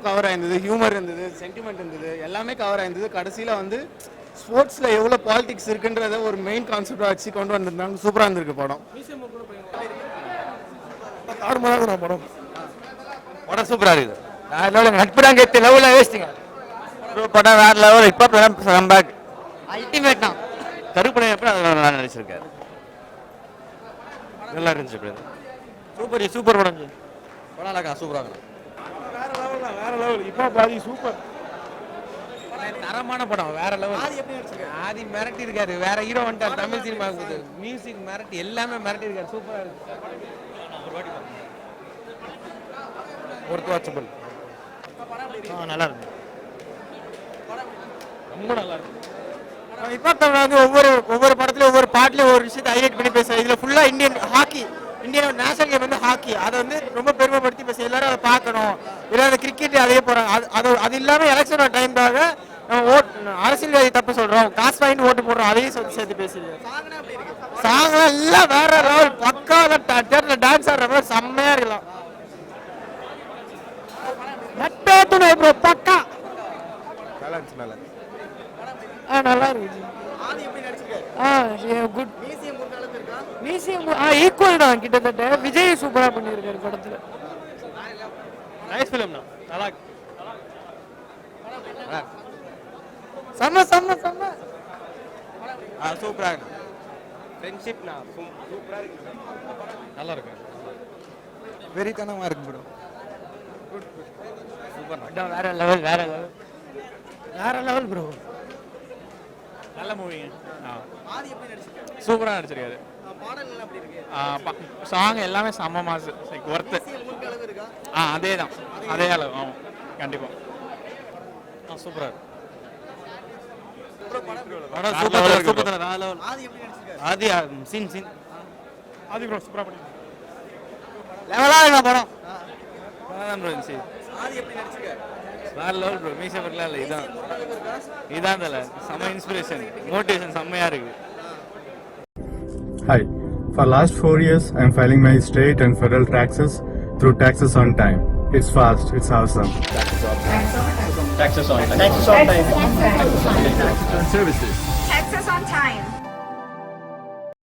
Cover ஆயிருந்தது, humour இருந்தது, sentiment இருந்தது, எல்லாமே கவர் ஆயிருந்தது. கடைசியில் வந்து ஸ்போர்ட்ஸில் எவ்வளோ பாலிடிக்ஸ் இருக்குன்றத ஒரு மெயின் கான்செப்டாக வச்சு கொண்டு வந்திருந்தாங்க. சூப்பராக இருந்திருக்கு படம். படம் படம் சூப்பராக இருக்குது. நட்பு தான் கெத்து, லெவலில் வேஸ்ட்டுங்க. படம் வேற லெவல். இப்போ கம்பேக் அல்டிமேட் தான். கருப்படம் எப்படி அதை நல்லா நினைச்சிருக்காரு. நல்லா இருந்துச்சு. சூப்பர் படம். படம் நல்லா சூப்பராக இருக்கும். வேற லெவல். இப்போ பாதி சூப்பர் தரமான படம். வேற லெவல். ஆதி மிரட்டி இருக்காரு. வேற ஹீரோ வந்துட்டார் தமிழ் சினிமாவுக்கு. மியூசிக் மிரட்டி எல்லாமே மிரட்டி இருக்காரு. சூப்பரா இருக்கு. Worth watchable. நல்லா இருக்கு. ரொம்ப நல்லா இருக்கு. இப்போ வந்து ஒவ்வொரு படத்துலையும் ஒவ்வொரு பாட்டிலையும் ஒவ்வொரு விஷயத்தை ஹைலைட் பண்ணி பேசுறேன். இதில் ஃபுல்லாக இந்தியன் நேஷனல் கேம் வந்து ஹாக்கி. அதை வந்து ரொம்ப பெருமைப்படுத்தி பேச எல்லாரும் அதை பார்க்கணும். இல்லை அந்த கிரிக்கெட் அதே போகிறாங்க. அது இல்லாமல் எலெக்ஷன் டைம்காக நம்ம அரசியல்வாதி தப்பு சொல்கிறோம், காசு வாங்கி ஓட்டு போடுறோம், அதையும் சேர்த்து பேசுறேன். சாங் எல்லாம் வேற லெவல். பக்காவில் தேட்டரில் டான்ஸ் ஆடுற மாதிரி செம்மையாக இருக்கலாம். நட்பேத்துணை ப்ரோ பக்கா. நல்லா இருக்கு. குட். ஈக்குவல் தான் கிட்டத்தட்ட. விஜய் சூப்பரா பண்ணியிருக்காரு படத்துல. நைஸ் ஃபிலிம் தான். நல்லா செம்ம சூப்பரா இருக்கு. ஃப்ரெண்ட்ஷிப் சூப்பரா இருக்கு. நல்லா இருக்கு. வெறித்தனமா இருக்கு ப்ரோ. சூப்பர். வேற லெவல் ப்ரோ. நல்ல மூவிங்க. சூப்பராக நடிச்சிருக்காரு. சாங் எல்லாமே செம்ம மாசு. Like worth. அதே தான். அதே அளவு. ஆமாம் கண்டிப்பாக. சூப்பராக இருக்கு. சூப்பர். ஆதி சீன் ஆதி ப்ரோ சூப்பரா பண்ணி லெவலாக இருக்கா படம். ப்ரோ இருந்துச்சு. வேற லெவல் ப்ரோ. மீசை பட்டலாம் இல்லை. இதான் தல செம்ம இன்ஸ்பிரேஷன், மோட்டிவேஷன் செம்மையா இருக்கு. Hi. For last 4 years, I am filing my state and federal taxes through Taxes on Time. It's fast. It's awesome. Taxes on time. Taxes on time. Taxes on time. Taxes on time. Services.